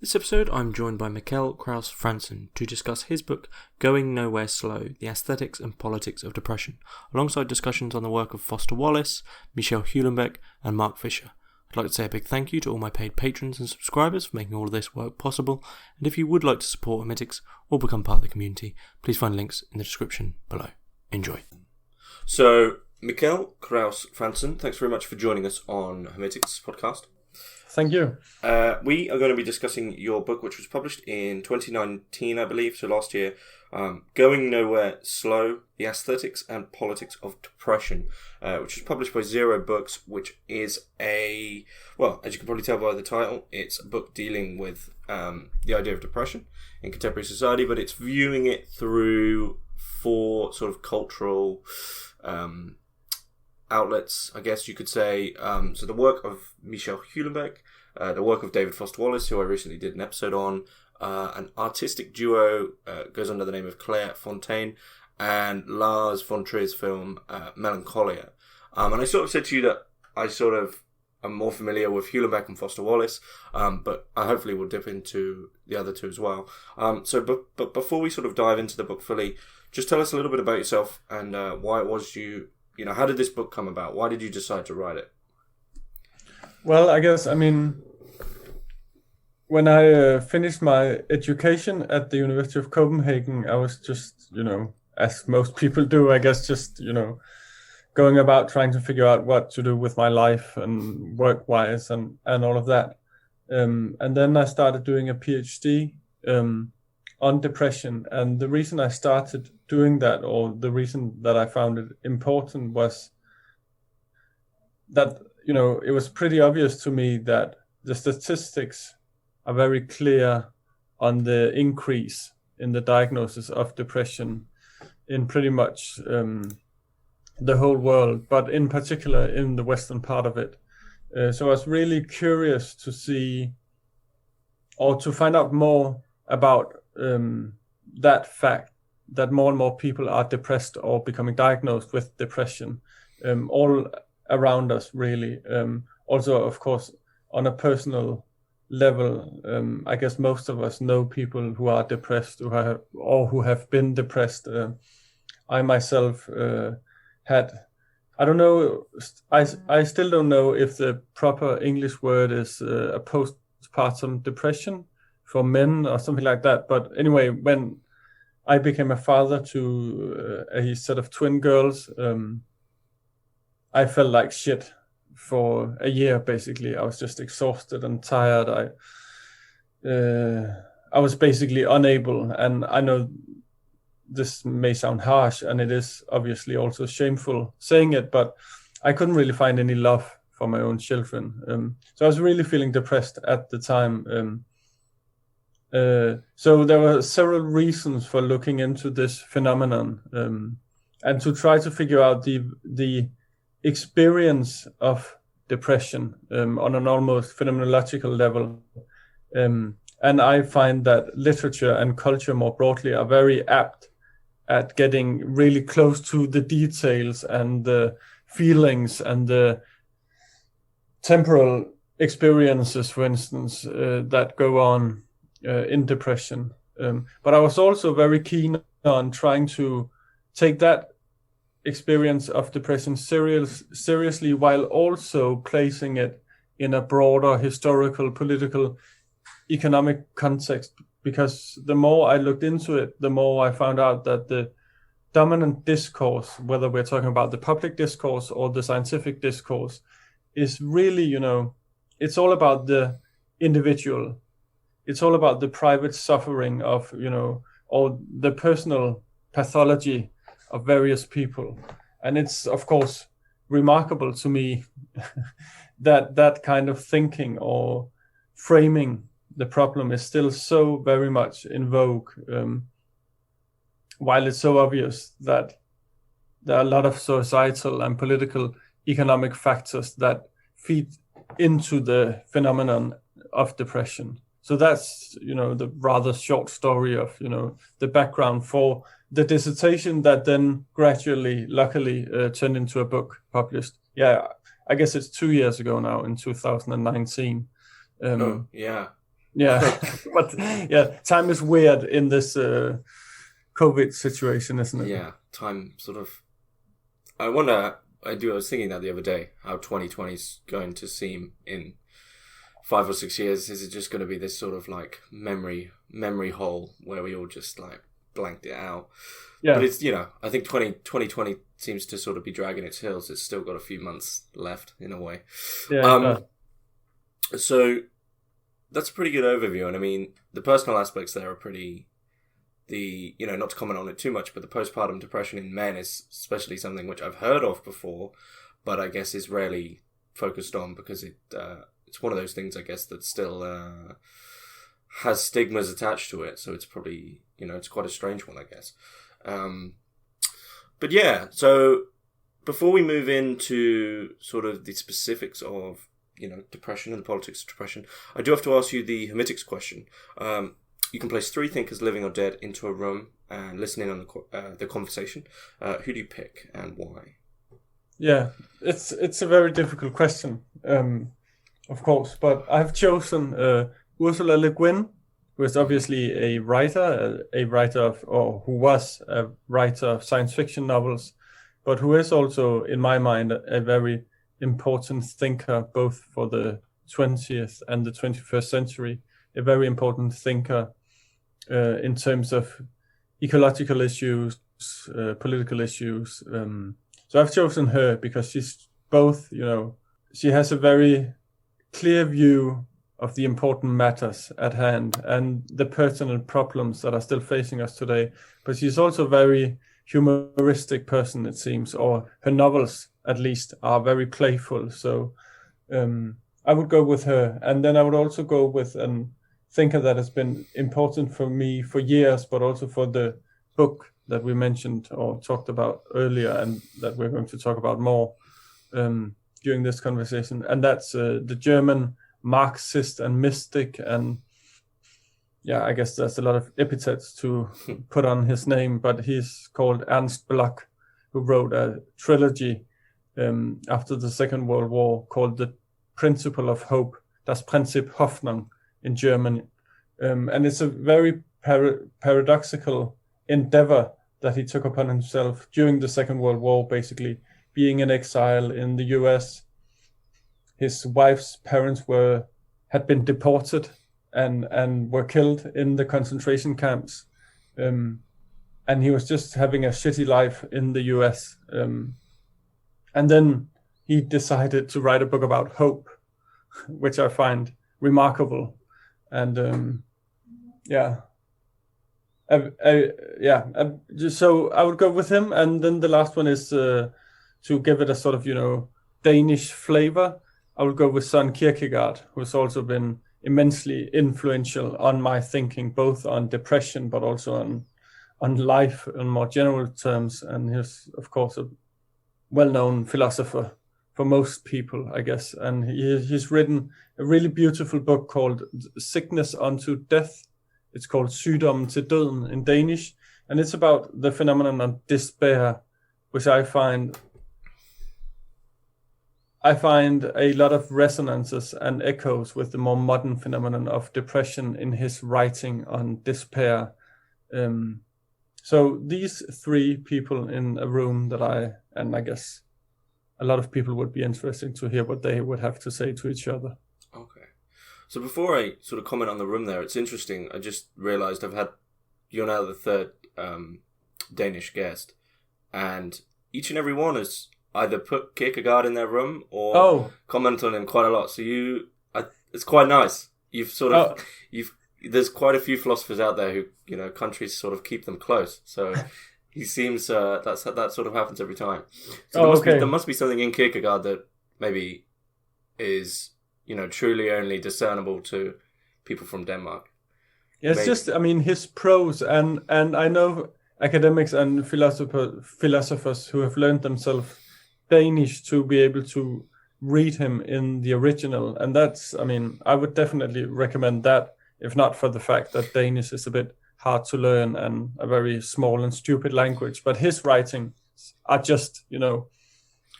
This episode, I'm joined by Mikkel Krause Frantzen to discuss his book, Going Nowhere Slow, The Aesthetics and Politics of Depression, alongside discussions on the work of Foster Wallace, Michel Houellebecq, and Mark Fisher. I'd like to say a big thank you to all my paid patrons and subscribers for making all of this work possible, and if you would like to support Hermitix or become part of the community, please find links in the description below. Enjoy. So, Mikkel Krause Frantzen, thanks very much for joining us on Hermitix podcast. Thank you. We are going to be discussing your book, which was published in 2019, I believe, so last year, Going Nowhere Slow, The Aesthetics and Politics of Depression, which was published by Zero Books, which is as you can probably tell by the title, it's a book dealing with the idea of depression in contemporary society, but it's viewing it through four sort of cultural outlets, I guess you could say. So the work of Michel Houellebecq, the work of David Foster Wallace, who I recently did an episode on, an artistic duo goes under the name of Claire Fontaine, and Lars von Trier's film Melancholia. And I sort of said to you that I sort of am more familiar with Houellebecq and Foster Wallace, but I hopefully will dip into the other two as well. But before we sort of dive into the book fully, just tell us a little bit about yourself and why it was how did this book come about? Why did you decide to write it? Well, I guess, when I finished my education at the University of Copenhagen, I was just, as most people do, I guess, just, going about trying to figure out what to do with my life and work-wise and all of that. And then I started doing a PhD on depression. And the reason I started doing that, or the reason that I found it important, was that, it was pretty obvious to me that the statistics are very clear on the increase in the diagnosis of depression in pretty much the whole world, but in particular in the Western part of it. So I was really curious to see, or to find out more about that fact, that more and more people are depressed or becoming diagnosed with depression, all around us, really. Also, of course, on a personal level, I guess most of us know people who are depressed who have been depressed. I myself had, I don't know, I still don't know if the proper English word is a postpartum depression for men or something like that. But anyway, when I became a father to a set of twin girls, I felt like shit for a year, basically. I was just exhausted and tired. I was basically unable, and I know this may sound harsh, and it is obviously also shameful saying it, but I couldn't really find any love for my own children. So I was really feeling depressed at the time. So there were several reasons for looking into this phenomenon, and to try to figure out the experience of depression on an almost phenomenological level. And I find that literature and culture more broadly are very apt at getting really close to the details and the feelings and the temporal experiences, for instance, that go on in depression. But I was also very keen on trying to take that experience of depression seriously, while also placing it in a broader historical, political, economic context. Because the more I looked into it, the more I found out that the dominant discourse, whether we're talking about the public discourse or the scientific discourse, is really, it's all about the individual. It's all about the private suffering of, or the personal pathology of various people. And it's, of course, remarkable to me that kind of thinking or framing the problem is still so very much in vogue, while it's so obvious that there are a lot of societal and political economic factors that feed into the phenomenon of depression. So that's, the rather short story of, the background for the dissertation that then gradually, luckily, turned into a book published. Yeah, I guess it's 2 years ago now, in 2019. Oh, yeah. Yeah, but yeah, time is weird in this COVID situation, isn't it? Yeah, time sort of. I wonder. I was thinking that the other day. How 2020 is going to seem in 5 or 6 years? Is it just going to be this sort of like memory hole where we all just like blanked it out? Yeah. But it's, I think 2020 seems to sort of be dragging its heels. It's still got a few months left in a way. Yeah. So that's a pretty good overview. And I mean, the personal aspects there are pretty. Not to comment on it too much, but the postpartum depression in men is especially something which I've heard of before, but I guess is rarely focused on because it's one of those things, I guess, that still has stigmas attached to it. So it's probably, it's quite a strange one, I guess. But yeah, so before we move into sort of the specifics of, depression and the politics of depression, I do have to ask you the Hermitix question. You can place 3 thinkers, living or dead, into a room and listen in on the conversation. Who do you pick and why? Yeah, it's a very difficult question, of course. But I've chosen Ursula Le Guin, who is obviously a writer who was a writer of science fiction novels, but who is also, in my mind, a very important thinker, both for the 20th and the 21st century. A very important thinker in terms of ecological issues, political issues. So I've chosen her because she's both, she has a very clear view of the important matters at hand and the pertinent problems that are still facing us today. But she's also a very humoristic person, it seems, or her novels, at least, are very playful. So I would go with her. And then I would also go with thinker that has been important for me for years, but also for the book that we mentioned or talked about earlier, and that we're going to talk about more during this conversation. And that's the German Marxist and mystic, and I guess there's a lot of epithets to put on his name, but he's called Ernst Bloch, who wrote a trilogy after the Second World War called The Principle of Hope, Das Prinzip Hoffnung, in German. And it's a very paradoxical endeavor that he took upon himself during the Second World War, basically being in exile in the US. His wife's parents had been deported and were killed in the concentration camps. And he was just having a shitty life in the US. And then he decided to write a book about hope, which I find remarkable. And so I would go with him. And then the last one is to give it a sort of Danish flavor. I would go with Søren Kierkegaard, who's also been immensely influential on my thinking, both on depression but also on life in more general terms. And he's, of course, a well-known philosopher for most people, I guess. And he's written a really beautiful book called Sickness Unto Death. It's called Sygdom til Døden in Danish. And it's about the phenomenon of despair, which I find a lot of resonances and echoes with the more modern phenomenon of depression in his writing on despair. So these 3 people in a room and I guess a lot of people would be interested to hear what they would have to say to each other. Okay. So before I sort of comment on the room there, it's interesting. I just realized you're now the 3rd Danish guest, and each and every one has either put Kierkegaard in their room or comment on him quite a lot. So it's quite nice. You've sort of, there's quite a few philosophers out there who, countries sort of keep them close. So he seems, that sort of happens every time. So there must be something in Kierkegaard that maybe is, truly only discernible to people from Denmark. Yeah, it's just, his prose, and I know academics and philosophers who have learned themselves Danish to be able to read him in the original. And that's, I would definitely recommend that, if not for the fact that Danish is a bit hard to learn and a very small and stupid language. But his writings are just,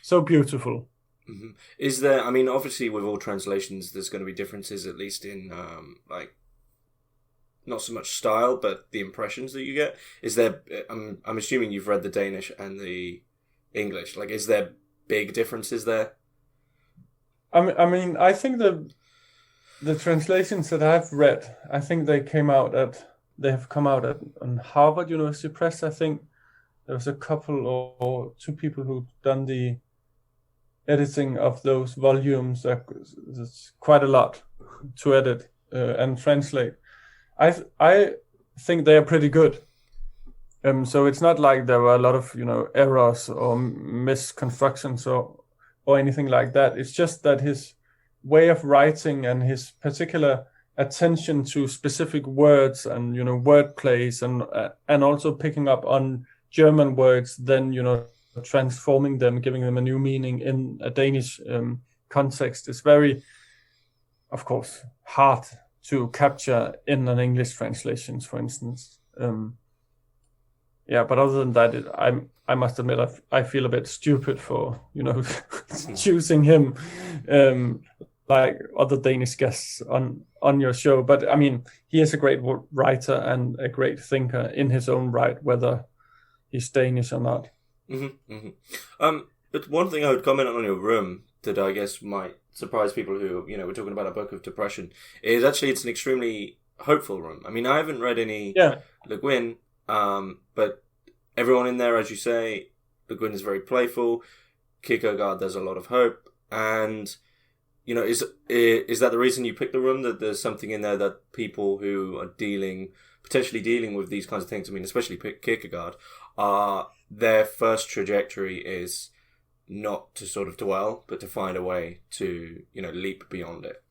so beautiful. Mm-hmm. Is there, obviously with all translations, there's going to be differences, at least in not so much style, but the impressions that you get? Is there? I'm assuming you've read the Danish and the English. Like, is there big differences there? I mean, I think the translations that I've read, I think they have come out at on Harvard University Press. I think there was a couple or two people who've done the editing of those volumes. There's quite a lot to edit and translate. I think they are pretty good. So it's not like there were a lot of errors or misconstructions or anything like that. It's just that his way of writing and his particular attention to specific words and word plays and also picking up on German words, then transforming them, giving them a new meaning in a Danish context is very, of course, hard to capture in an English translation, for instance. But other than that, I must admit I feel a bit stupid for choosing him like other Danish guests on your show. But I mean, he is a great writer and a great thinker in his own right, whether he's Danish or not. Mm-hmm, mm-hmm. But one thing I would comment on your room that I guess might surprise people who we're talking about a book of depression is actually it's an extremely hopeful room. I mean, I haven't read any Le Guin, but everyone in there, as you say, Le Guin is very playful. Kierkegaard, there's a lot of hope, and is that the reason you picked the room, that there's something in there that people who are potentially dealing with these kinds of things, I mean, especially Kierkegaard, their first trajectory is not to sort of dwell, but to find a way to, leap beyond it?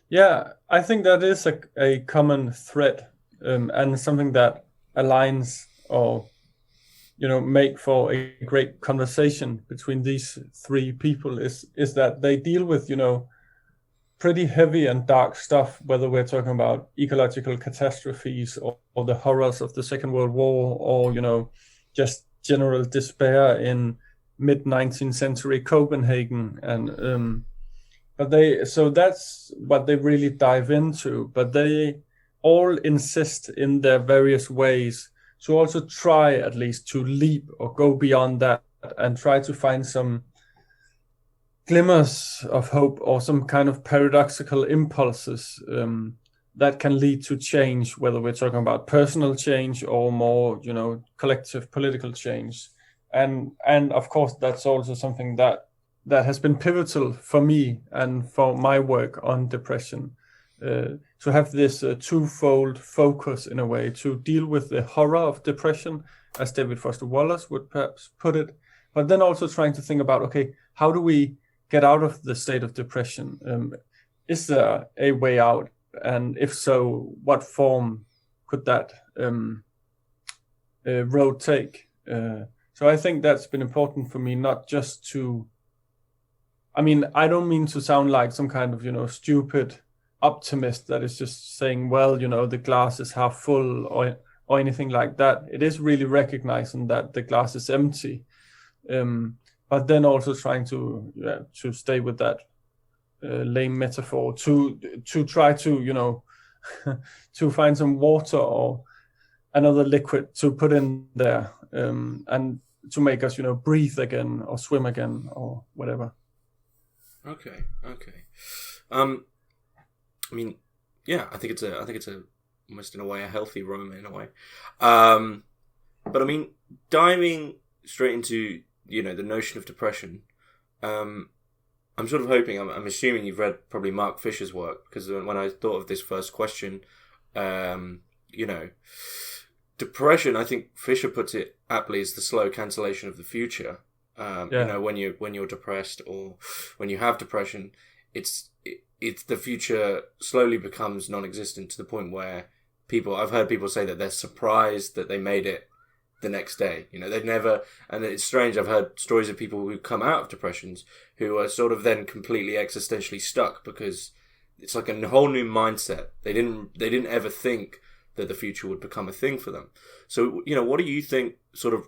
Yeah, I think that is a common thread, and something that aligns or, make for a great conversation between these three people is that they deal with, pretty heavy and dark stuff, whether we're talking about ecological catastrophes or the horrors of the Second World War or, just general despair in mid-19th century Copenhagen. And so that's what they really dive into, but they all insist in their various ways to also try at least to leap or go beyond that and try to find some glimmers of hope or some kind of paradoxical impulses that can lead to change, whether we're talking about personal change or more, collective political change. And of course, that's also something that has been pivotal for me and for my work on depression, to have this twofold focus in a way, to deal with the horror of depression, as David Foster Wallace would perhaps put it, but then also trying to think about, okay, how do we get out of the state of depression? Is there a way out? And if so, what form could that road take? So I think that's been important for me, not just to, I mean, I don't mean to sound like some kind of, stupid optimist that is just saying, well, the glass is half full or anything like that. It is really recognizing that the glass is empty. But then also trying to stay with that lame metaphor, to try to, to find some water or another liquid to put in there, and to make us, breathe again or swim again or whatever. Okay. I mean, yeah, I think it's almost in a way a healthy room in a way. But I mean, diving straight into the notion of depression, I'm sort of hoping, I'm assuming you've read probably Mark Fisher's work, because when I thought of this first question, depression, I think Fisher puts it aptly as the slow cancellation of the future. When you're depressed or when you have depression, it's the future slowly becomes non-existent to the point where I've heard people say that they're surprised that they made it the next day. They've never, and it's strange, I've heard stories of people who come out of depressions who are sort of then completely existentially stuck because it's like a whole new mindset. They didn't ever think that the future would become a thing for them. So, what do you think sort of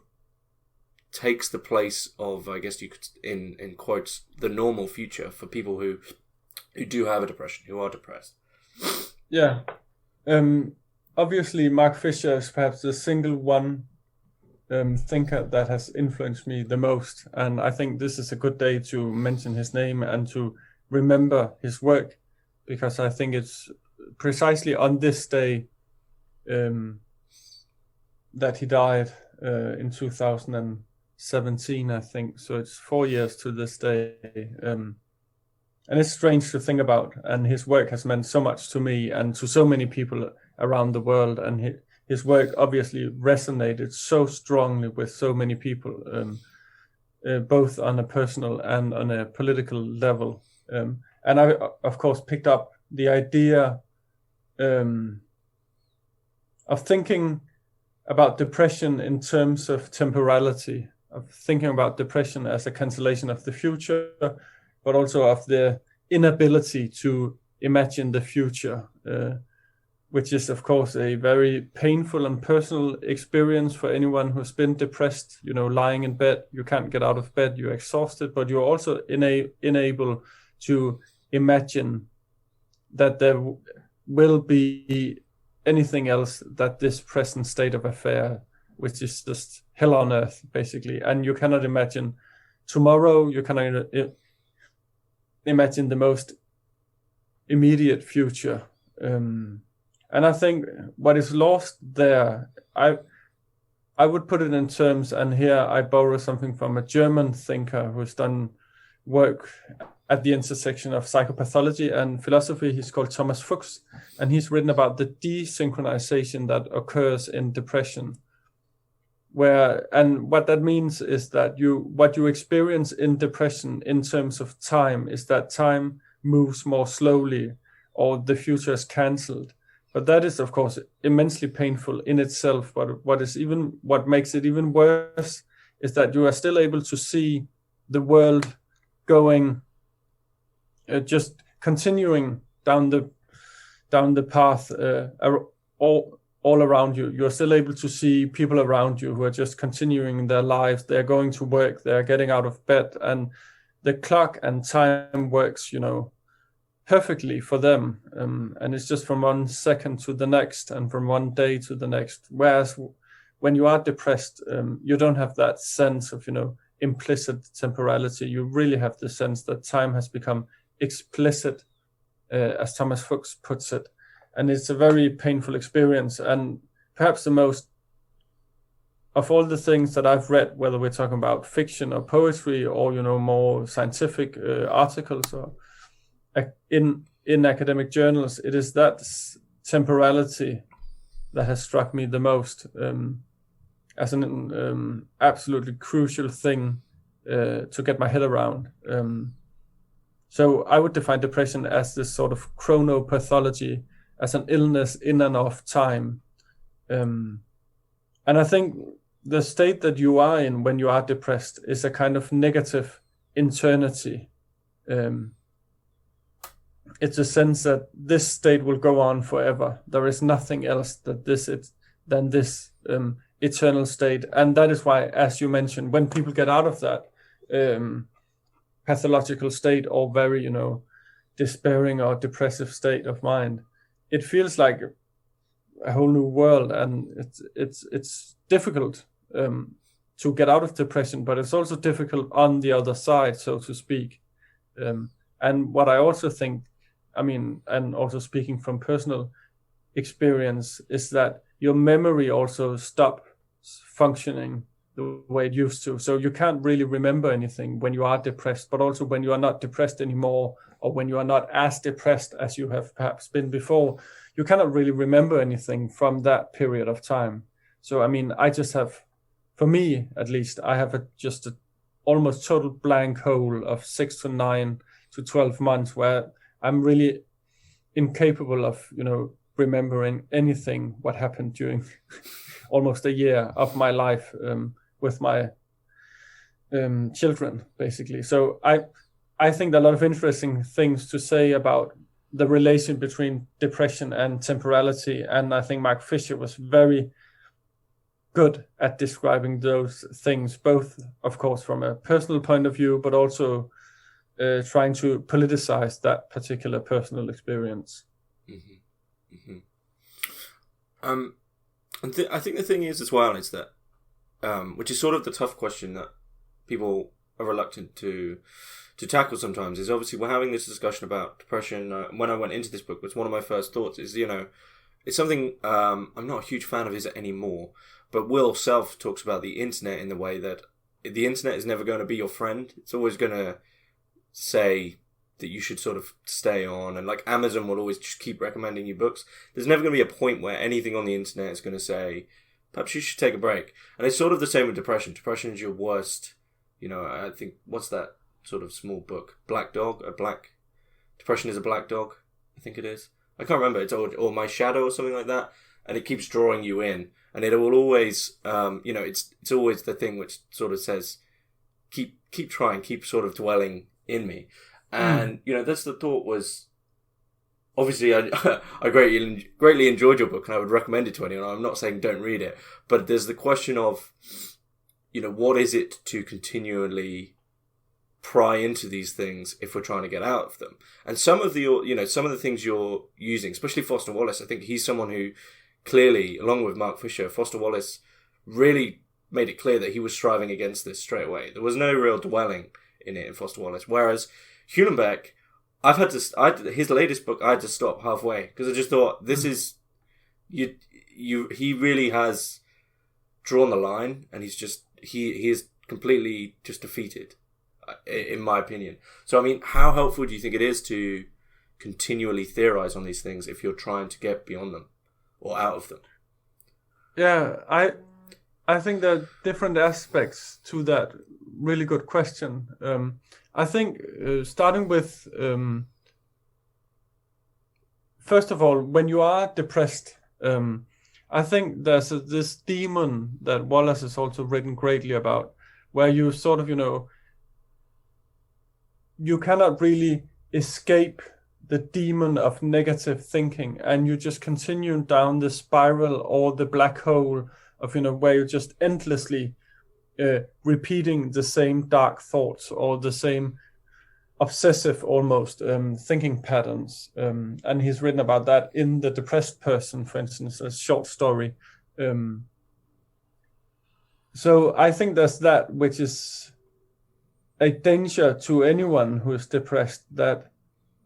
takes the place of, I guess you could, in quotes, the normal future for people who do have a depression, who are depressed? Yeah. Obviously, Mark Fisher is perhaps the single one thinker that has influenced me the most, and I think this is a good day to mention his name and to remember his work, because I think it's precisely on this day that he died in 2017, I think. So it's 4 years to this day. And it's strange to think about. And his work has meant so much to me and to so many people around the world. And his work obviously resonated so strongly with so many people, both on a personal and on a political level. And I, of course, picked up the idea of thinking about depression in terms of temporality, of thinking about depression as a cancellation of the future, but also of the inability to imagine the future, which is, of course, a very painful and personal experience for anyone who's been depressed. You know, lying in bed, you can't get out of bed, you're exhausted, but you're also unable to imagine that there will be anything else that this present state of affair, which is just hell on earth, basically. And you cannot imagine tomorrow, you cannot imagine the most immediate future. And I think what is lost there, I would put it in terms, and here I borrow something from a German thinker who's done work at the intersection of psychopathology and philosophy. He's called Thomas Fuchs, and he's written about the desynchronization that occurs in depression. And what that means is that what you experience in depression in terms of time is that time moves more slowly, or the future is cancelled. But that is, of course, immensely painful in itself. But what makes it even worse is that you are still able to see the world going, just continuing down the path all around you. You're still able to see people around you who are just continuing their lives. They're going to work, they're getting out of bed, and the clock and time works, perfectly for them. And it's just from 1 second to the next and from one day to the next. Whereas when you are depressed, you don't have that sense of, implicit temporality. You really have the sense that time has become explicit, as Thomas Fuchs puts it. And it's a very painful experience. And perhaps the most, of all the things that I've read, whether we're talking about fiction or poetry or, more scientific articles or in academic journals, it is that temporality that has struck me the most as an absolutely crucial thing to get my head around. So I would define depression as this sort of chronopathology, as an illness in and of time. And I think the state that you are in when you are depressed is a kind of negative internaty. It's a sense that this state will go on forever. There is nothing else than this eternal state. And that is why, as you mentioned, when people get out of that pathological state or very, despairing or depressive state of mind, it feels like a whole new world. And it's difficult to get out of depression, but it's also difficult on the other side, so to speak. And what I also think, and also speaking from personal experience, is that your memory also stops functioning the way it used to. So you can't really remember anything when you are depressed, but also when you are not depressed anymore, or when you are not as depressed as you have perhaps been before, you cannot really remember anything from that period of time. So, I just have, for me at least, I have just a almost total blank hole of 6 to 9 to 12 months where I'm really incapable of, remembering anything what happened during almost a year of my life with my children, basically. So I think there are a lot of interesting things to say about the relation between depression and temporality. And I think Mark Fisher was very good at describing those things, both, of course, from a personal point of view, but also trying to politicize that particular personal experience. Mm-hmm. Mm-hmm. I think the thing is as well is that, which is sort of the tough question that people are reluctant to tackle sometimes, is obviously we're having this discussion about depression. When I went into this book, was one of my first thoughts is, it's something I'm not a huge fan of his anymore, but Will Self talks about the internet in the way that the internet is never going to be your friend. It's always going to say that you should sort of stay on, and like Amazon will always just keep recommending you books. There's never going to be a point where anything on the internet is going to say, perhaps you should take a break. And it's sort of the same with depression. Depression is your worst, I think, what's that sort of small book? Depression is a Black Dog, I think it is. I can't remember. It's or My Shadow or something like that. And it keeps drawing you in. And it will always, it's always the thing which sort of says, keep trying, keep sort of dwelling in me. And, that's the thought was, obviously, I greatly enjoyed your book and I would recommend it to anyone. I'm not saying don't read it, but there's the question of, what is it to continually pry into these things if we're trying to get out of them? And some of the things you're using, especially Foster Wallace, I think he's someone who clearly, along with Mark Fisher, Foster Wallace really made it clear that he was striving against this straight away. There was no real dwelling in it in Foster Wallace, whereas Houellebecq, his latest book, I had to stop halfway because I just thought this is he really has drawn the line, and he is completely just defeated, in my opinion. So I mean, how helpful do you think it is to continually theorize on these things if you're trying to get beyond them or out of them? Yeah, I think there are different aspects to that. Really good question. I think starting with, first of all, when you are depressed, I think there's this demon that Wallace has also written greatly about, where you sort of, you cannot really escape the demon of negative thinking, and you just continue down the spiral or the black hole of, where you're just endlessly repeating the same dark thoughts or the same obsessive almost thinking patterns. And he's written about that in The Depressed Person, for instance, a short story. So I think there's that, which is a danger to anyone who is depressed, that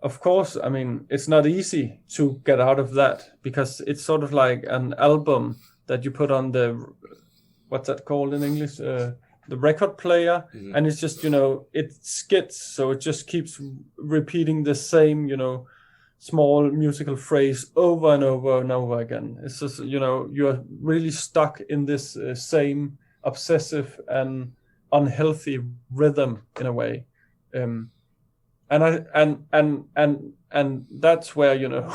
of course, I mean, it's not easy to get out of that, because it's sort of like an album that you put on the, what's that called in English? The record player. Mm-hmm. And it's just, it skids. So it just keeps repeating the same, small musical phrase over and over and over again. It's just, you're really stuck in this same obsessive and unhealthy rhythm in a way. And that's where,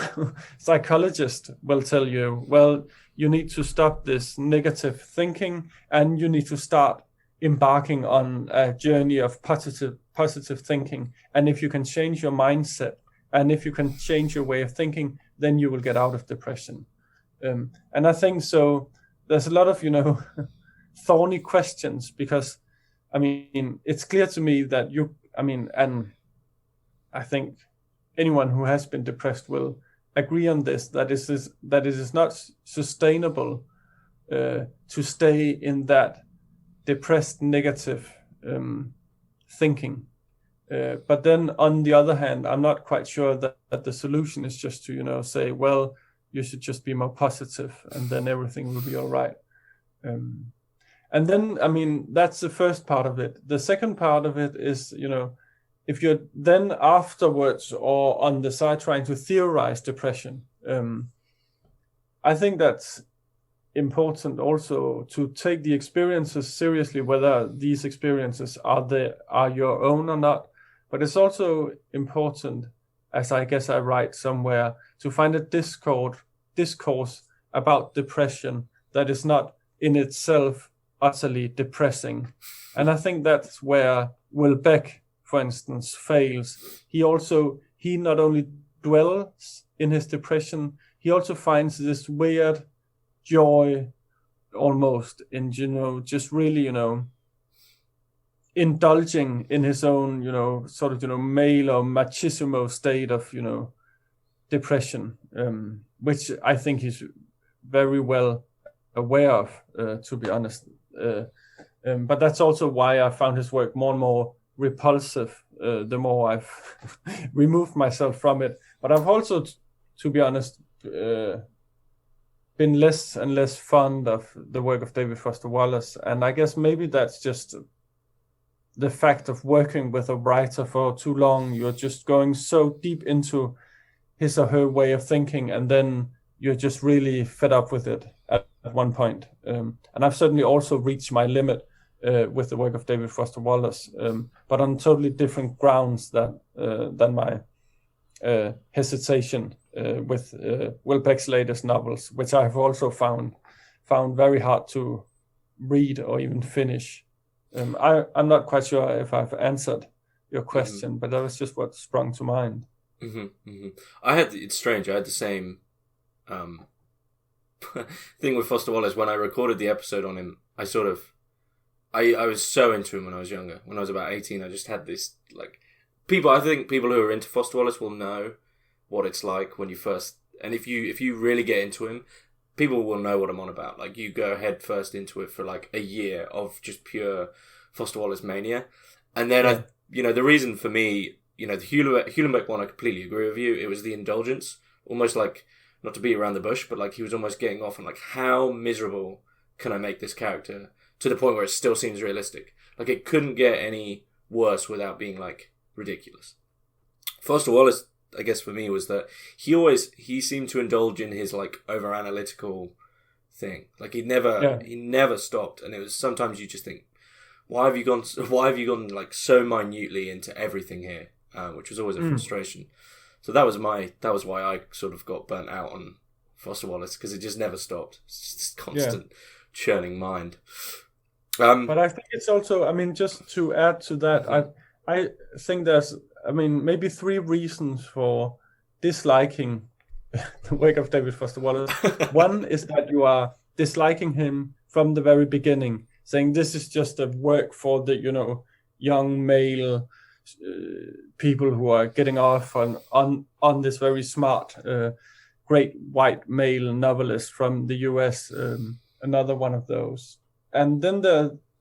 psychologists will tell you, well, you need to stop this negative thinking and you need to start embarking on a journey of positive thinking. And if you can change your mindset and if you can change your way of thinking, then you will get out of depression. And I think so there's a lot of, thorny questions, because, I mean, it's clear to me that and I think anyone who has been depressed will agree on this, that it is not sustainable to stay in that depressed, negative thinking. But then on the other hand, I'm not quite sure that the solution is just to, say, well, you should just be more positive and then everything will be all right. And then, I mean, that's the first part of it. The second part of it is, if you're then afterwards or on the side trying to theorize depression, I think that's important also to take the experiences seriously, whether these experiences are your own or not. But it's also important, as I guess I write somewhere, to find a discourse about depression that is not in itself utterly depressing. And I think that's where Houellebecq, for instance, fails. He not only dwells in his depression, he also finds this weird joy almost in, just really, indulging in his own, sort of, male or machismo state of, depression, which I think is very well aware of, to be honest. But that's also why I found his work more and more repulsive the more I've removed myself from it. But I've also, to be honest, been less and less fond of the work of David Foster Wallace. And I guess maybe that's just the fact of working with a writer for too long. You're just going so deep into his or her way of thinking, and then you're just really fed up with it at one point. And I've certainly also reached my limit with the work of David Foster Wallace, but on totally different grounds than my hesitation with Houellebecq's latest novels, which I have also found very hard to read or even finish. I'm not quite sure if I've answered your question, but that was just what sprung to mind. It's strange. I had the same thing with Foster Wallace. When I recorded the episode on him, I was so into him when I was younger. When I was about 18, I just had this, like, I think people who are into Foster Wallace will know what it's like when you first, and if you really get into him, people will know what I'm on about. Like, you go head first into it for like a year of just pure Foster Wallace mania. And then the reason for me, the Houellebecq one, I completely agree with you. It was the indulgence, almost like, not to beat around the bush, but like he was almost getting off on like, how miserable can I make this character to the point where it still seems realistic? Like, it couldn't get any worse without being like ridiculous. Foster Wallace, I guess for me, was that he seemed to indulge in his like over analytical thing. Like, he never stopped, and it was sometimes you just think, why have you gone like so minutely into everything here, which was always a frustration. So that was why I sort of got burnt out on Foster Wallace, because it just never stopped. It's just this constant churning mind. But I think it's also, just to add to that, I think there's, maybe 3 reasons for disliking the work of David Foster Wallace. One is that you are disliking him from the very beginning, saying this is just a work for the, young male people who are getting off on this very smart, great white male novelist from the US, another one of those. And then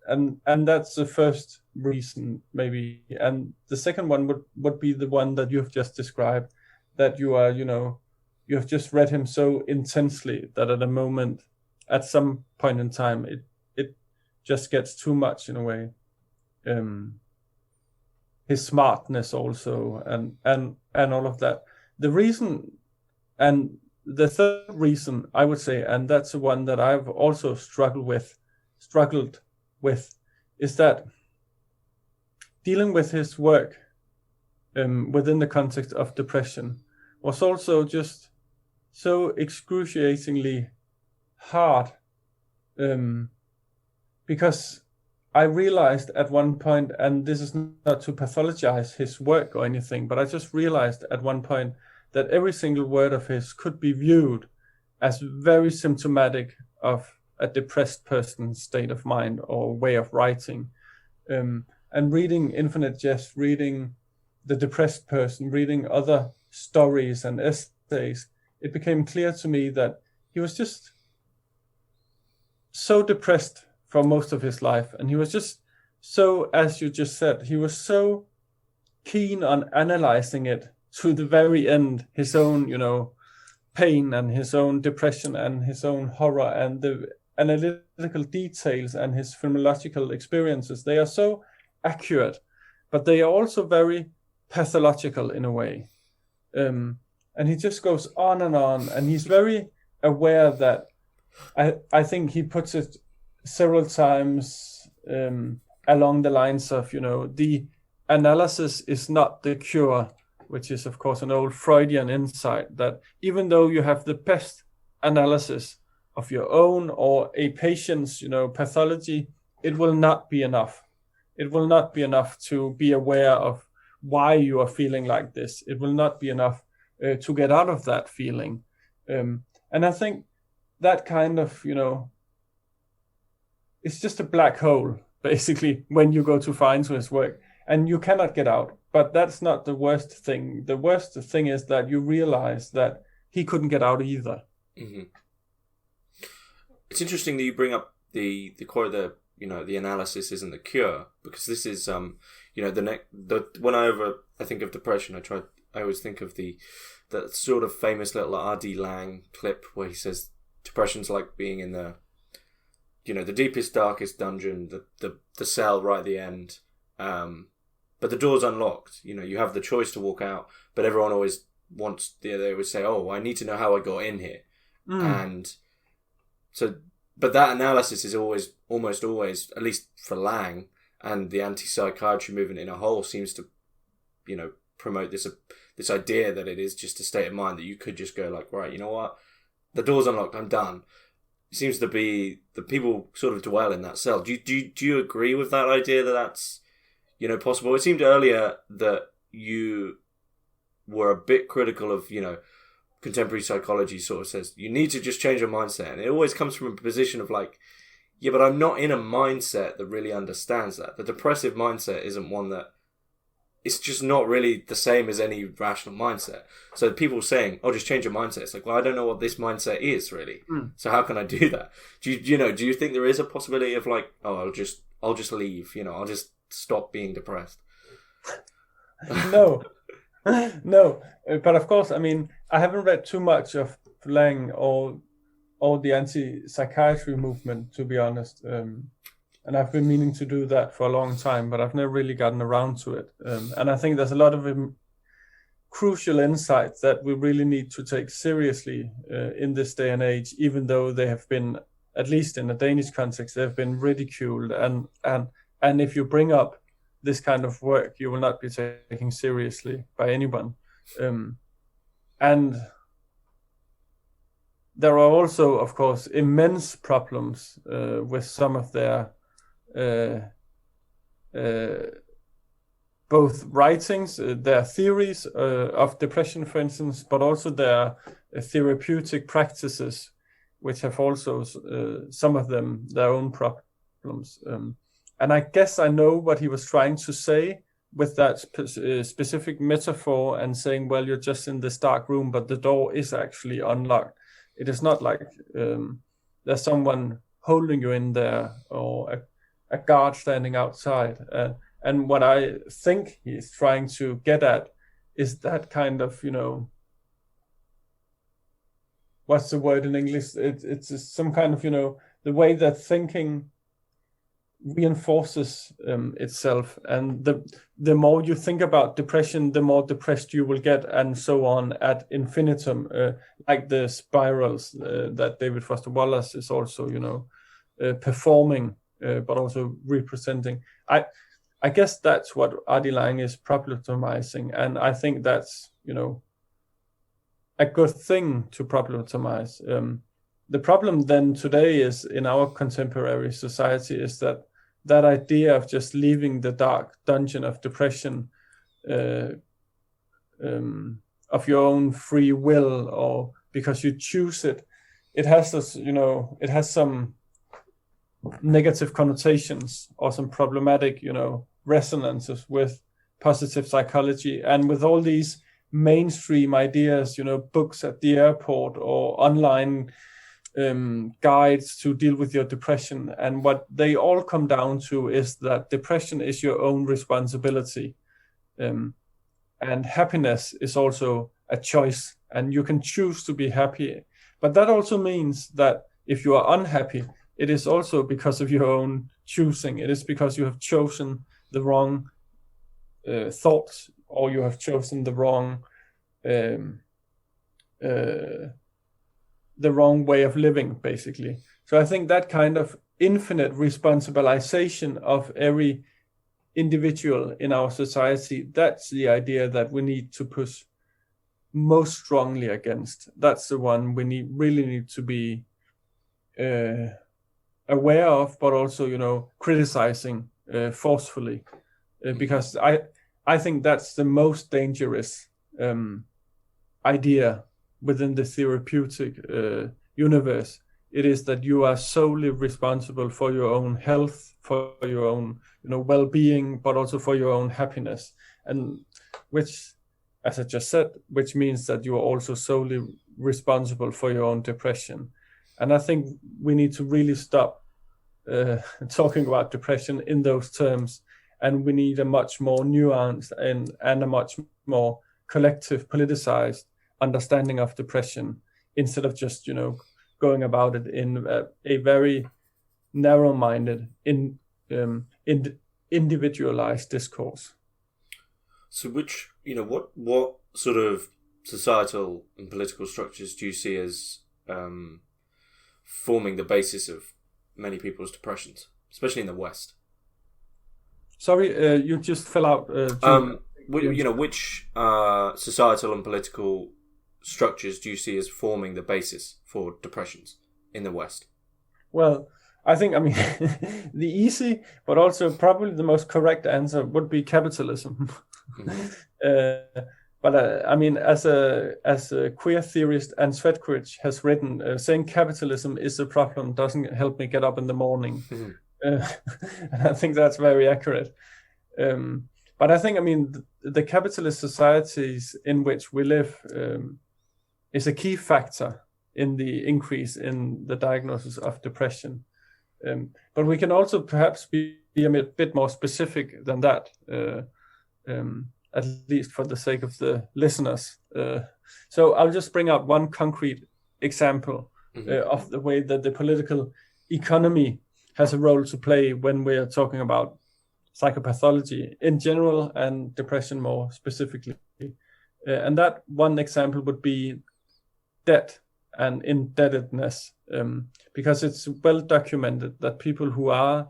and that's the first reason, maybe. And the second one would be the one that you've just described, that you are, you have just read him so intensely that at some point in time, it just gets too much in a way. His smartness also, and all of that. The reason, and the third reason, I would say, and that's the one that I've also struggled with, is that dealing with his work within the context of depression was also just so excruciatingly hard, because I realized at one point, and this is not to pathologize his work or anything, but I just realized at one point that every single word of his could be viewed as very symptomatic of a depressed person's state of mind or way of writing. And reading Infinite Jest, reading The Depressed Person, reading other stories and essays, it became clear to me that he was just so depressed for most of his life. And he was just so, as you just said, he was so keen on analyzing it to the very end, his own, pain and his own depression and his own horror and the analytical details and his phenomenological experiences. They are so accurate, but they are also very pathological in a way. And he just goes on, and he's very aware that, I think he puts it several times along the lines of, the analysis is not the cure, which is, of course, an old Freudian insight, that even though you have the best analysis of your own or a patient's, pathology, it will not be enough. It will not be enough to be aware of why you are feeling like this. It will not be enough to get out of that feeling. And I think that kind of, it's just a black hole, basically, when you go to find his work, and you cannot get out. But that's not the worst thing. The worst thing is that you realize that he couldn't get out either. Mm-hmm. It's interesting that you bring up the quote that, the analysis isn't the cure, because this is when I think of depression, I always think of the sort of famous little R.D. Laing clip where he says depression's like being in the deepest, darkest dungeon, the cell right at the end, but the door's unlocked. You have the choice to walk out, but everyone always wants. They always say, "Oh, I need to know how I got in here," and so. But that analysis is almost always, at least for Laing and the anti-psychiatry movement in a whole, seems to, promote this idea that it is just a state of mind that you could just go like, right, you know what, the door's unlocked, I'm done. It seems to be that people sort of dwell in that cell. Do you agree with that idea that that's, possible? It seemed earlier that you were a bit critical of, contemporary psychology sort of says you need to just change your mindset, and it always comes from a position of like, yeah, but I'm not in a mindset that really understands that. The depressive mindset isn't one that, it's just not really the same as any rational mindset. So people saying, oh, just change your mindset, it's like, well, I don't know what this mindset is really, so how can I do that? Do you think there is a possibility of like, oh, I'll just leave, I'll just stop being depressed? No. No, but of course, I mean, I haven't read too much of Laing or the anti-psychiatry movement, to be honest. And I've been meaning to do that for a long time, but I've never really gotten around to it. And I think there's a lot of crucial insights that we really need to take seriously in this day and age, even though they have been, at least in a Danish context, they've been ridiculed. And if you bring up this kind of work, you will not be taken seriously by anyone. And there are also, of course, immense problems with some of their both writings, their theories of depression, for instance, but also their therapeutic practices, which have also, some of them, their own problems. And I guess I know what he was trying to say with that specific metaphor and saying, well, you're just in this dark room, but the door is actually unlocked. It is not like there's someone holding you in there or a guard standing outside. And what I think he's trying to get at is that kind of, what's the word in English? It's some kind of, the way that thinking reinforces itself, and the more you think about depression, the more depressed you will get, and so on ad infinitum, like the spirals that David Foster Wallace is also performing, but also representing. I guess that's what R.D. Laing is problematizing, and I think that's a good thing to problematize. The problem then today is in our contemporary society is that idea of just leaving the dark dungeon of depression of your own free will, or because you choose it, it has this, it has some negative connotations or some problematic, resonances with positive psychology, and with all these mainstream ideas, books at the airport or online guides to deal with your depression. And what they all come down to is that depression is your own responsibility. And happiness is also a choice, and you can choose to be happy. But that also means that if you are unhappy, it is also because of your own choosing. It is because you have chosen the wrong thoughts, or you have chosen the wrong way of living, basically. So I think that kind of infinite responsibilization of every individual in our society, that's the idea that we need to push most strongly against. That's the one we really need to be aware of, but also, criticizing forcefully, because I think that's the most dangerous idea within the therapeutic universe. It is that you are solely responsible for your own health, for your own, well-being, but also for your own happiness. And which, as I just said, which means that you are also solely responsible for your own depression. And I think we need to really stop talking about depression in those terms, and we need a much more nuanced and a much more collective, politicized understanding of depression, instead of just going about it in a very narrow-minded, individualized discourse. So, what sort of societal and political structures do you see as forming the basis of many people's depressions, especially in the West? Sorry, you just fell out. Which societal and political structures do you see as forming the basis for depressions in the West? Well, I think, the easy but also probably the most correct answer would be capitalism. But as a queer theorist, Anne Svetkovich has written, saying capitalism is a problem doesn't help me get up in the morning. And I think that's very accurate. But I think, the capitalist societies in which we live is a key factor in the increase in the diagnosis of depression. But we can also perhaps be a bit more specific than that, at least for the sake of the listeners. So I'll just bring out one concrete example of the way that the political economy has a role to play when we are talking about psychopathology in general and depression more specifically. And that one example would be debt and indebtedness, because it's well documented that people who are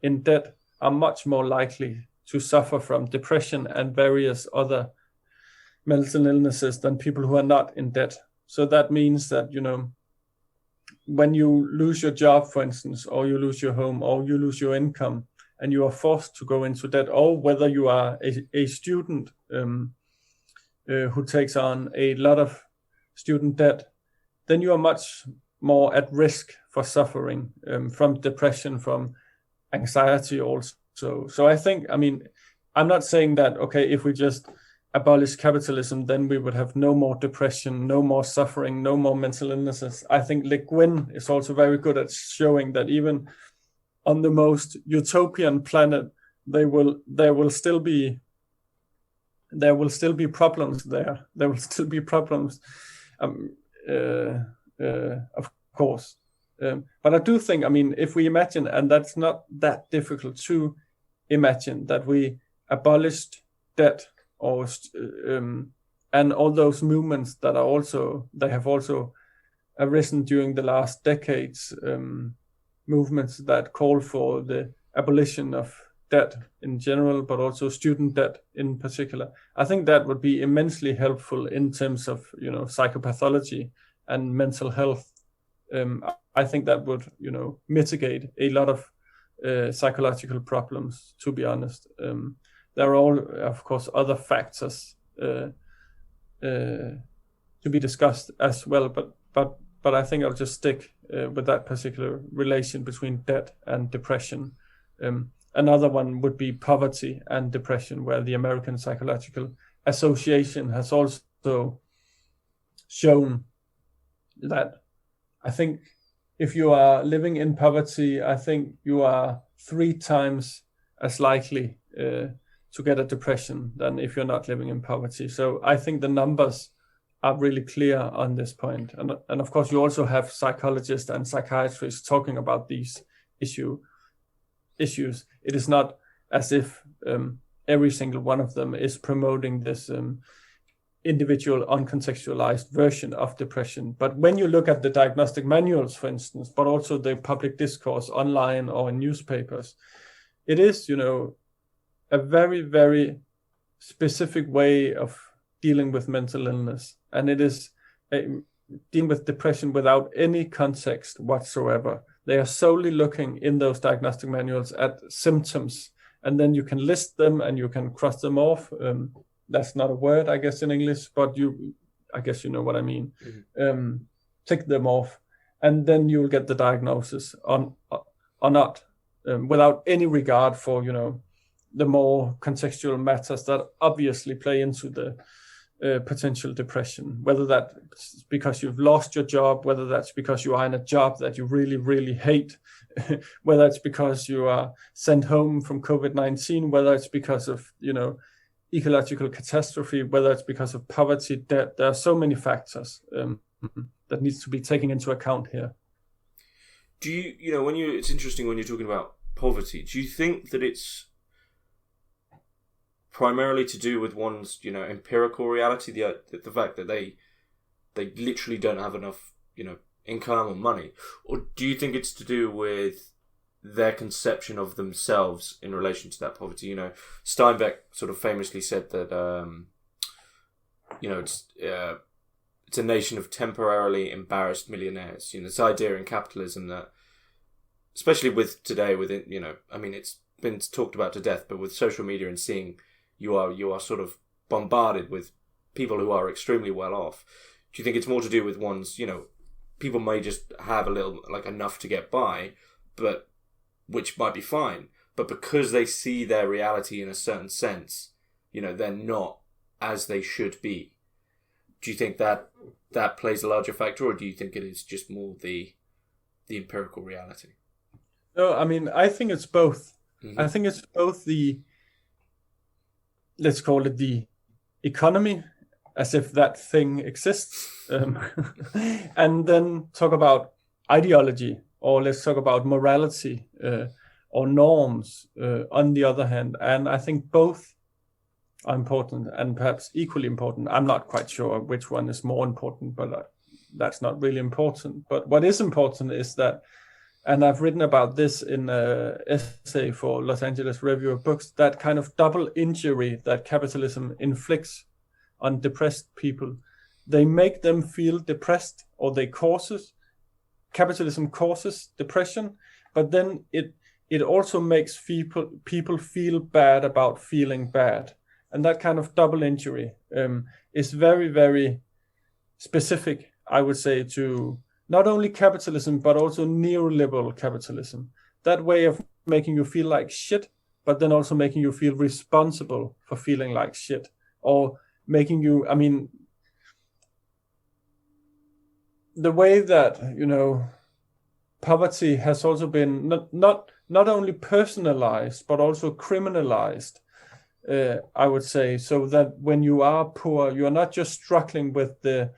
in debt are much more likely to suffer from depression and various other mental illnesses than people who are not in debt. So that means that, when you lose your job, for instance, or you lose your home, or you lose your income, and you are forced to go into debt, or whether you are a student who takes on a lot of student debt, then you are much more at risk for suffering from depression, from anxiety also. So I think, I'm not saying that, okay, if we just abolish capitalism, then we would have no more depression, no more suffering, no more mental illnesses. I think Le Guin is also very good at showing that even on the most utopian planet, there will still be problems there. There will still be problems, of course. But I do think, if we imagine, and that's not that difficult to imagine, that we abolished debt, or and all those movements that have also arisen during the last decades, movements that call for the abolition of debt in general, but also student debt in particular. I think that would be immensely helpful in terms of psychopathology and mental health. I think that would mitigate a lot of psychological problems, to be honest. There are all, of course, other factors to be discussed as well, but I think I'll just stick with that particular relation between debt and depression. Another one would be poverty and depression, where the American Psychological Association has also shown that, I think, if you are living in poverty, I think you are 3 times as likely to get a depression than if you're not living in poverty. So I think the numbers are really clear on this point. And of course, you also have psychologists and psychiatrists talking about these issues. It is not as if every single one of them is promoting this individual uncontextualized version of depression. But when you look at the diagnostic manuals, for instance, but also the public discourse online or in newspapers, it is, a very, very specific way of dealing with mental illness. And it is dealing with depression without any context whatsoever. They are solely looking in those diagnostic manuals at symptoms, and then you can list them and you can cross them off. That's not a word, I guess, in English, but I guess you know what I mean. Mm-hmm. Tick them off, and then you'll get the diagnosis or not, without any regard for, the more contextual matters that obviously play into potential depression, whether that's because you've lost your job, whether that's because you are in a job that you really, really hate, whether it's because you are sent home from COVID-19, whether it's because of, ecological catastrophe, whether it's because of poverty. There are so many factors that needs to be taken into account here. Do you, it's interesting when you're talking about poverty, do you think that it's primarily to do with one's, empirical reality, the fact that they literally don't have enough, income or money? Or do you think it's to do with their conception of themselves in relation to that poverty? Steinbeck sort of famously said that, it's a nation of temporarily embarrassed millionaires. This idea in capitalism that, especially with today, it's been talked about to death, but with social media and seeing you are sort of bombarded with people who are extremely well off. Do you think it's more to do with one's, people may just have a little, enough to get by, but which might be fine, but because they see their reality in a certain sense, they're not as they should be. Do you think that plays a larger factor, or do you think it is just more the empirical reality? No, I think it's both. Mm-hmm. I think it's both let's call it the economy, as if that thing exists, and then talk about ideology, or let's talk about morality or norms on the other hand. And I think both are important, and perhaps equally important. I'm not quite sure which one is more important, but that's not really important. But what is important is that, and I've written about this in an essay for Los Angeles Review of Books, that kind of double injury that capitalism inflicts on depressed people. They make them feel depressed, or capitalism causes depression, but then it also makes people feel bad about feeling bad. And that kind of double injury is very, very specific, I would say, to not only capitalism, but also neoliberal capitalism. That way of making you feel like shit, but then also making you feel responsible for feeling like shit. Or making you, the way that, poverty has also been not only personalized, but also criminalized, I would say, so that when you are poor, you are not just struggling with the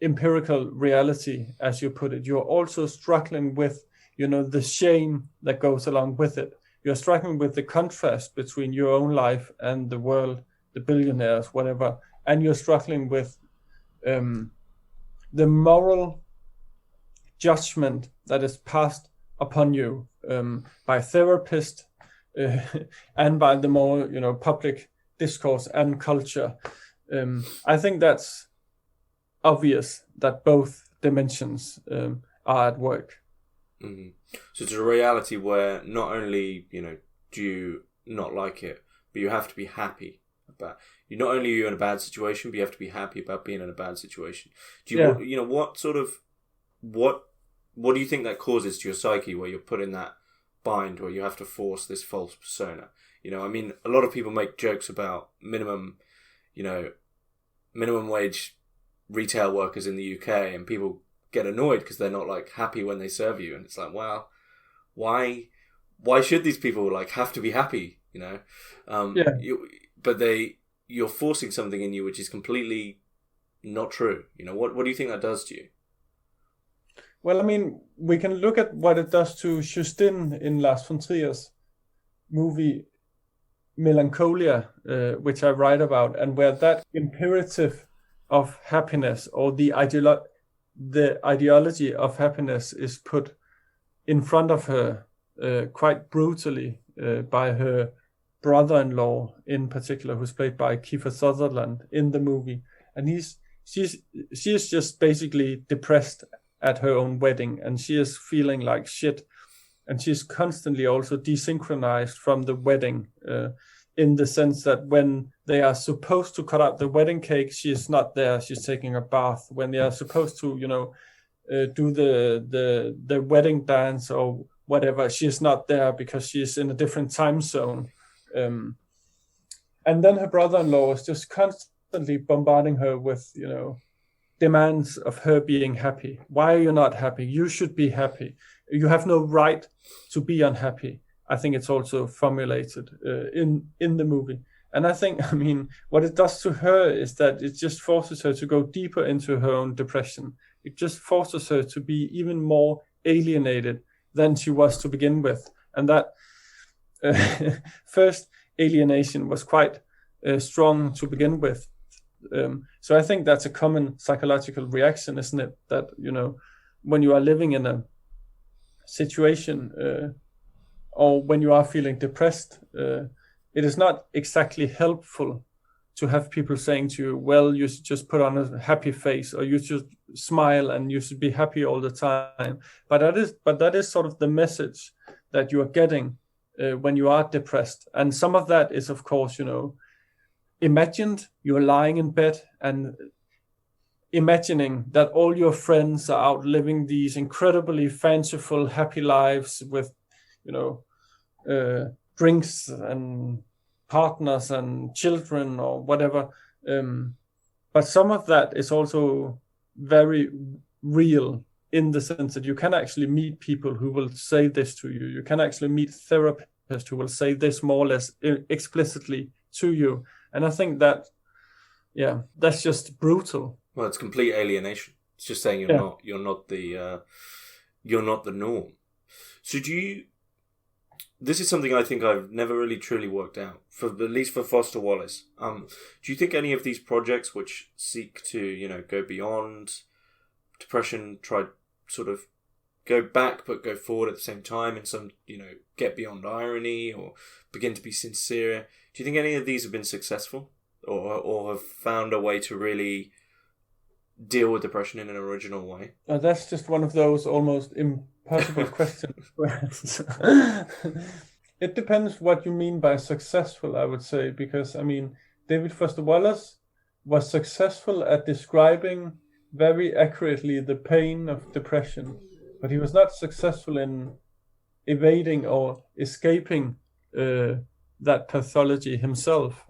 empirical reality, as you put it, you're also struggling with, the shame that goes along with it. You're struggling with the contrast between your own life and the world, the billionaires, whatever, and you're struggling with the moral judgment that is passed upon you by therapists and by the more, public discourse and culture. I think that's obvious that both dimensions are at work. Mm-hmm. So it's a reality where not only, do you not like it, but you have to be happy about. Not only are you in a bad situation, but you have to be happy about being in a bad situation. Do you, what do you think that causes to your psyche, where you're put in that bind where you have to force this false persona? A lot of people make jokes about minimum wage retail workers in the UK, and people get annoyed because they're not happy when they serve you, and it's like, well, why should these people have to be happy? You're forcing something in you which is completely not true. What do you think that does to you? Well, we can look at what it does to Justin in Lars von Trier's movie Melancholia, which I write about, and where that imperative of happiness, or the ideology of happiness, is put in front of her quite brutally by her brother-in-law in particular, who's played by Kiefer Sutherland in the movie. And she is just basically depressed at her own wedding, and she is feeling like shit, and she's constantly also desynchronized from the wedding, in the sense that when they are supposed to cut out the wedding cake, she is not there, she's taking a bath. When they are supposed to do the wedding dance or whatever, she is not there because she is in a different time zone. And then her brother-in-law is just constantly constantly bombarding her with, demands of her being happy. Why are you not happy? You should be happy. You have no right to be unhappy. I think it's also formulated in the movie. And I think, what it does to her is that it just forces her to go deeper into her own depression. It just forces her to be even more alienated than she was to begin with. And that first alienation was quite strong to begin with. So I think that's a common psychological reaction, isn't it? That, when you are living in a situation or when you are feeling depressed, it is not exactly helpful to have people saying to you, well, you should just put on a happy face, or you should smile and you should be happy all the time. But that is sort of the message that you are getting when you are depressed. And some of that is, of course, imagined. You're lying in bed and imagining that all your friends are out living these incredibly fanciful, happy lives with, drinks and partners and children or whatever. But some of that is also very real, in the sense that you can actually meet people who will say this to you. You can actually meet therapists who will say this more or less explicitly to you. And I think that, that's just brutal. Well, it's complete alienation. It's just saying you're not the norm. So this is something I think I've never really truly worked out, at least for Foster Wallace. Do you think any of these projects which seek to, go beyond depression, try sort of go back but go forward at the same time, and some, get beyond irony or begin to be sincere, do you think any of these have been successful or have found a way to really deal with depression in an original way? That's just one of those almost impossible questions. It depends what you mean by successful, I would say, because David Foster Wallace was successful at describing very accurately the pain of depression, but he was not successful in evading or escaping that pathology himself.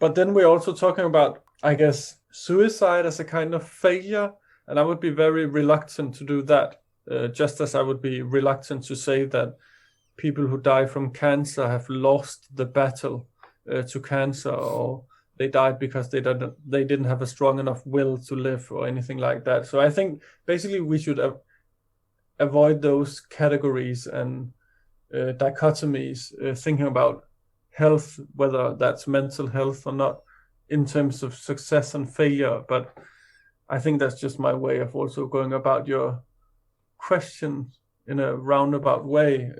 But then we're also talking about, I guess, suicide as a kind of failure, and I would be very reluctant to do that, just as I would be reluctant to say that people who die from cancer have lost the battle to cancer, or they died because they didn't have a strong enough will to live, or anything like that. So I think basically we should avoid those categories and dichotomies, thinking about health, whether that's mental health or not, in terms of success and failure. But I think that's just my way of also going about your question in a roundabout way.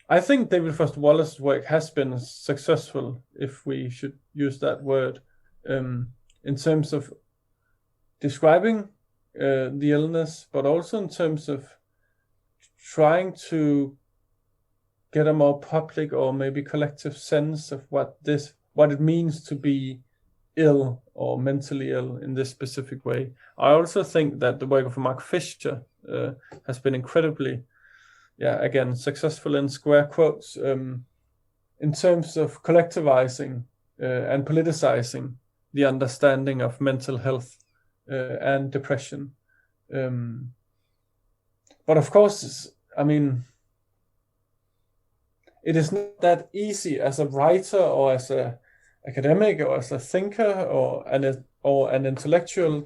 I think David Foster Wallace's work has been successful, if we should use that word, in terms of describing the illness, but also in terms of trying to get a more public or maybe collective sense of what it means to be ill or mentally ill in this specific way. I also think that the work of Mark Fisher has been incredibly, again, successful in square quotes, in terms of collectivizing and politicizing the understanding of mental health and depression. But of course, it is not that easy as a writer or as an academic or as a thinker or an intellectual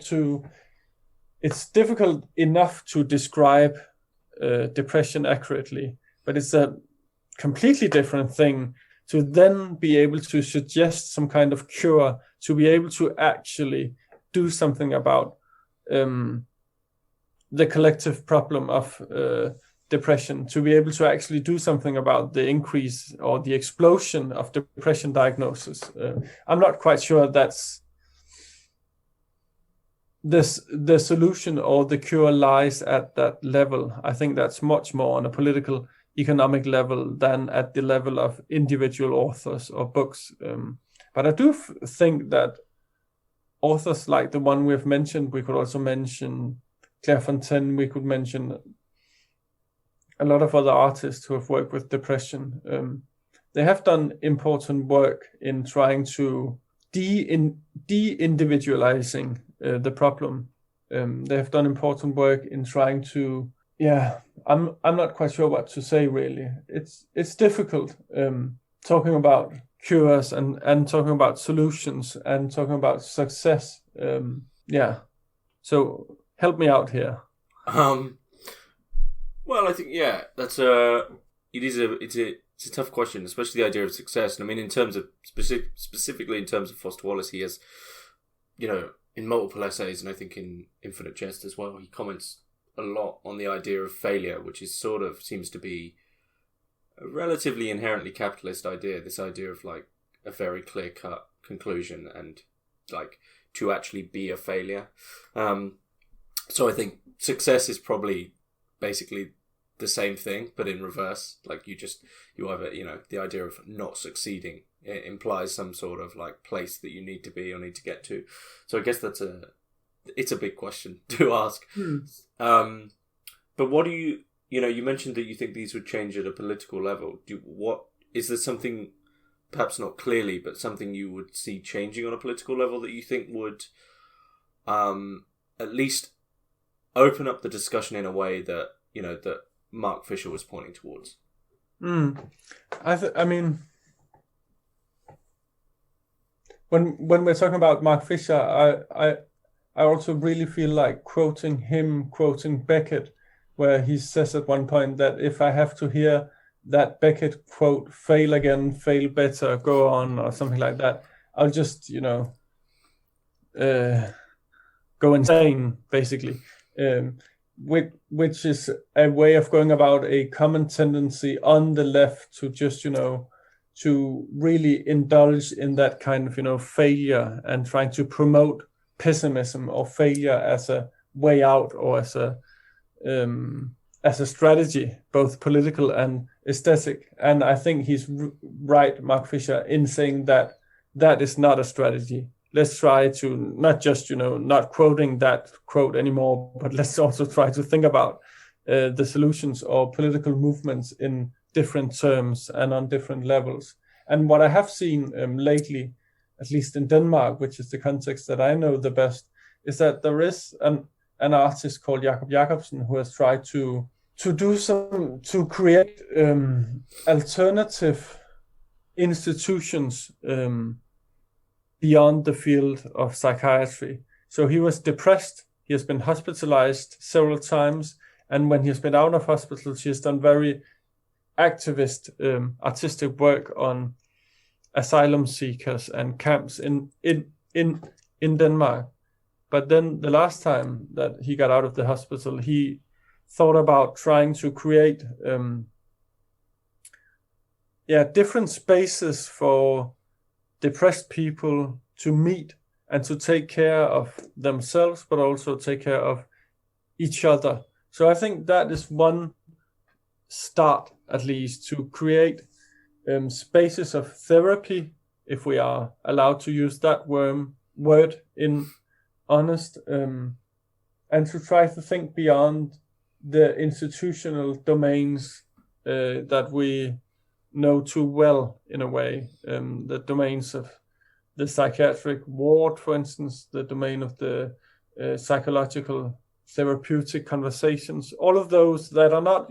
it's difficult enough to describe depression accurately, but it's a completely different thing to then be able to suggest some kind of cure, to be able to actually do something about the collective problem of depression, to be able to actually do something about the increase or the explosion of depression diagnosis. I'm not quite sure that's the solution or the cure lies at that level. I think that's much more on a political, economic level than at the level of individual authors or books. But I do think that authors like the one we've mentioned, we could also mention Claire Fontaine, we could mention a lot of other artists who have worked with depression. they have done important work in trying to de-individualizing the problem. They have done important work in trying to, I'm not quite sure what to say really. It's difficult talking about cures and talking about solutions and talking about success. So help me out here. Well, I think that's it's a tough question, especially the idea of success. And I mean, in terms of specifically in terms of Foster Wallace, he has, in multiple essays, and I think in Infinite Jest as well, he comments a lot on the idea of failure, which is sort of seems to be a relatively inherently capitalist idea. This idea of like a very clear cut conclusion and like to actually be a failure. So I think success is probably basically the same thing, but in reverse. Like you either, the idea of not succeeding, it implies some sort of like place that you need to be or need to get to. So I guess it's a big question to ask. But what do you mentioned that you think these would change at a political level. Is there something, perhaps not clearly, but something you would see changing on a political level that you think would at least open up the discussion in a way that, that Mark Fisher was pointing towards? I mean, when we're talking about Mark Fisher, I also really feel like quoting Beckett, where he says at one point that if I have to hear that Beckett quote, fail again, fail better, go on, or something like that, I'll just, go insane, basically. Which is a way of going about a common tendency on the left to just, to really indulge in that kind of, failure and trying to promote pessimism or failure as a way out or as a strategy, both political and aesthetic. And I think he's right, Mark Fisher, in saying that that is not a strategy. Let's try to not just, not quoting that quote anymore, but let's also try to think about the solutions or political movements in different terms and on different levels. And what I have seen lately, at least in Denmark, which is the context that I know the best, is that there is an artist called Jacob Jacobsen who has tried to create alternative institutions beyond the field of psychiatry. So he was depressed. He has been hospitalized several times. And when he has been out of hospital, he has done very activist, artistic work on asylum seekers and camps in Denmark. But then the last time that he got out of the hospital, he thought about trying to create different spaces for depressed people to meet and to take care of themselves, but also take care of each other. So I think that is one start, at least, to create spaces of therapy, if we are allowed to use that word in Honest, and to try to think beyond the institutional domains that we know too well, in a way, the domains of the psychiatric ward, for instance, the domain of the psychological therapeutic conversations, all of those that are not,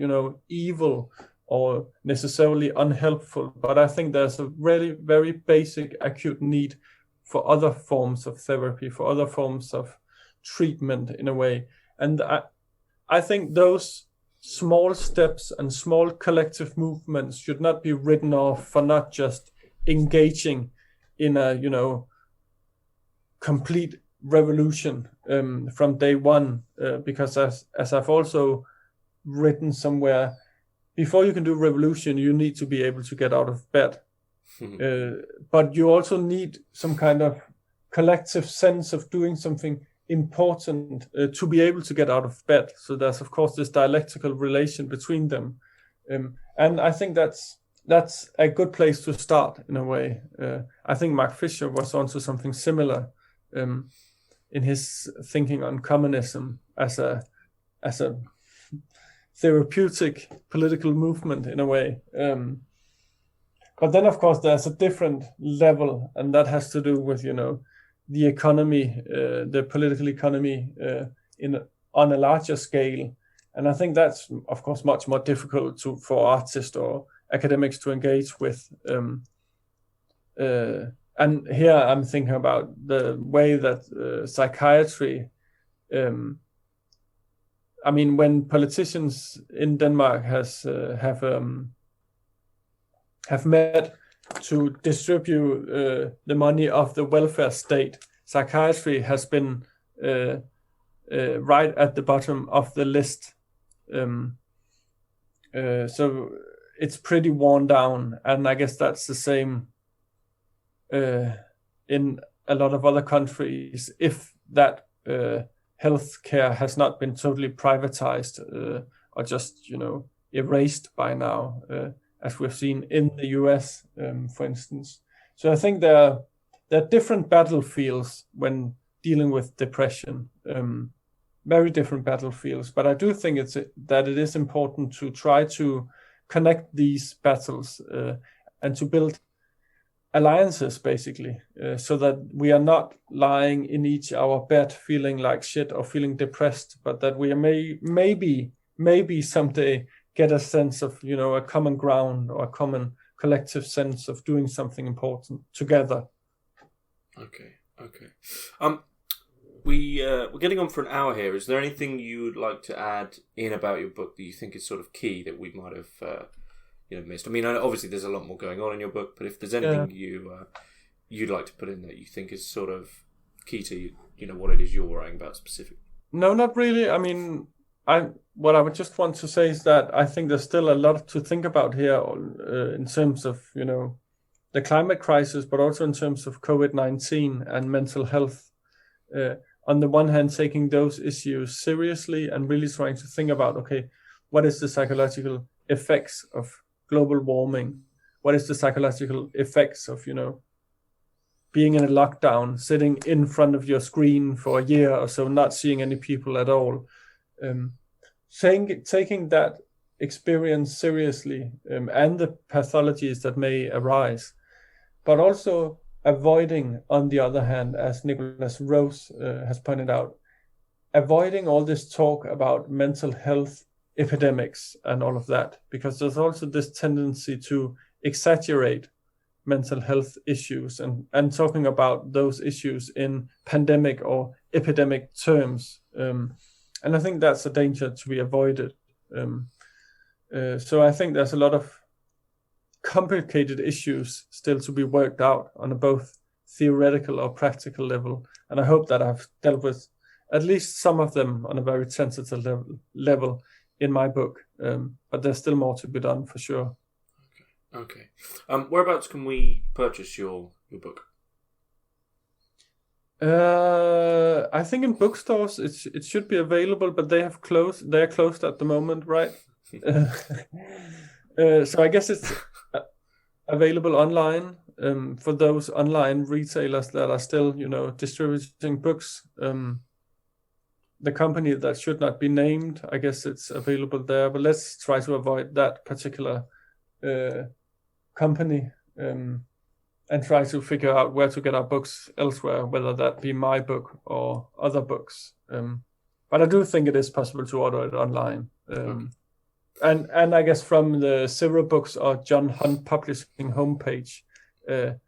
evil or necessarily unhelpful, but I think there's a really very basic acute need for other forms of therapy, for other forms of treatment, in a way. And I think those small steps and small collective movements should not be written off for not just engaging in a, complete revolution from day one, because as I've also written somewhere, before you can do revolution, you need to be able to get out of bed. But you also need some kind of collective sense of doing something important to be able to get out of bed. So there's, of course, this dialectical relation between them. And I think that's a good place to start, in a way. I think Mark Fisher was onto something similar in his thinking on communism as a therapeutic political movement, in a way. But then, of course, there's a different level, and that has to do with, the economy, the political economy on a larger scale. And I think that's, of course, much more difficult for artists or academics to engage with. And here I'm thinking about the way that psychiatry, when politicians in Denmark have met to distribute the money of the welfare state, psychiatry has been right at the bottom of the list. So it's pretty worn down, and I guess that's the same in a lot of other countries. If that healthcare has not been totally privatized or just erased by now, as we've seen in the US, for instance. So I think there are different battlefields when dealing with depression, very different battlefields. But I do think that it is important to try to connect these battles and to build alliances, basically, so that we are not lying in each our bed feeling like shit or feeling depressed, but that we maybe someday get a sense of, a common ground or a common collective sense of doing something important together. Okay. We're getting on for an hour here. Is there anything you would like to add in about your book that you think is sort of key that we might have missed? I mean, obviously there's a lot more going on in your book, but if there's anything you'd like to put in that you think is sort of key to what it is you're writing about specifically. No, not really. I mean, what I would just want to say is that I think there's still a lot to think about here in terms of the climate crisis, but also in terms of COVID-19 and mental health. On the one hand, taking those issues seriously and really trying to think about, okay, what is the psychological effects of global warming? What is the psychological effects of, being in a lockdown, sitting in front of your screen for a year or so, not seeing any people at all? Taking that experience seriously and the pathologies that may arise, but also avoiding, on the other hand, as Nicholas Rose has pointed out, avoiding all this talk about mental health epidemics and all of that, because there's also this tendency to exaggerate mental health issues and talking about those issues in pandemic or epidemic terms. And I think that's a danger to be avoided. So I think there's a lot of complicated issues still to be worked out on a both theoretical or practical level. And I hope that I've dealt with at least some of them on a very sensitive level in my book. But there's still more to be done for sure. Okay. Whereabouts can we purchase your book? I think in bookstores it should be available, but they have closed. They are closed at the moment, right? So I guess it's available online for those online retailers that are still, distributing books. The company that should not be named, I guess it's available there. But let's try to avoid that particular company. And try to figure out where to get our books elsewhere, whether that be my book or other books. But I do think it is possible to order it online. Okay. And I guess from the Zero Books or John Hunt Publishing homepage, it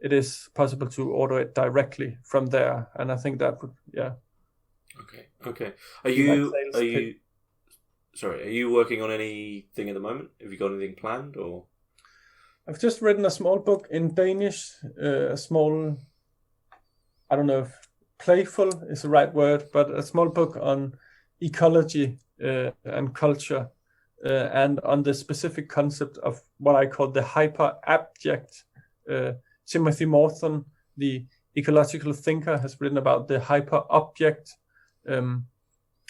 is possible to order it directly from there. And I think that would, yeah. Okay. Are you working on anything at the moment? Have you got anything planned or? I've just written a small book in Danish, a small, I don't know if playful is the right word, but a small book on ecology and culture and on the specific concept of what I call the hyper-abject. Timothy Morton, the ecological thinker, has written about the hyper-object. And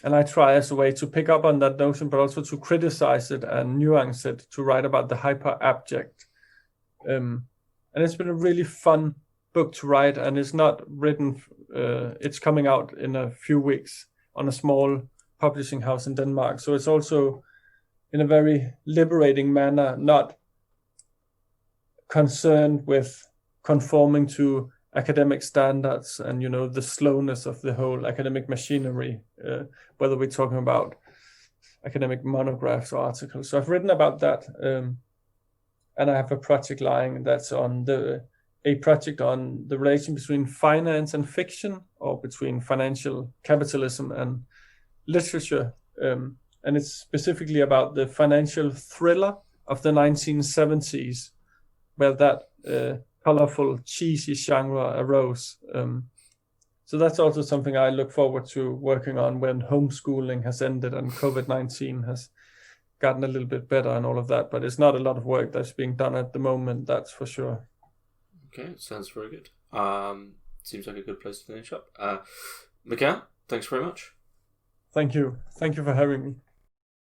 I try as a way to pick up on that notion, but also to criticize it and nuance it, to write about the hyper-abject. And it's been a really fun book to write, and it's not written, it's coming out in a few weeks on a small publishing house in Denmark. So it's also in a very liberating manner, not concerned with conforming to academic standards and, the slowness of the whole academic machinery, whether we're talking about academic monographs or articles. So I've written about that, and I have a project lying that's on a project on the relation between finance and fiction, or between financial capitalism and literature. And it's specifically about the financial thriller of the 1970s, where that colorful, cheesy genre arose. So that's also something I look forward to working on when homeschooling has ended and COVID-19 has gotten a little bit better and all of that. But it's not a lot of work that's being done at the moment, that's for sure. Okay, sounds very good. Seems like a good place to finish up. Mikkel, thanks very much. Thank you. Thank you for having me.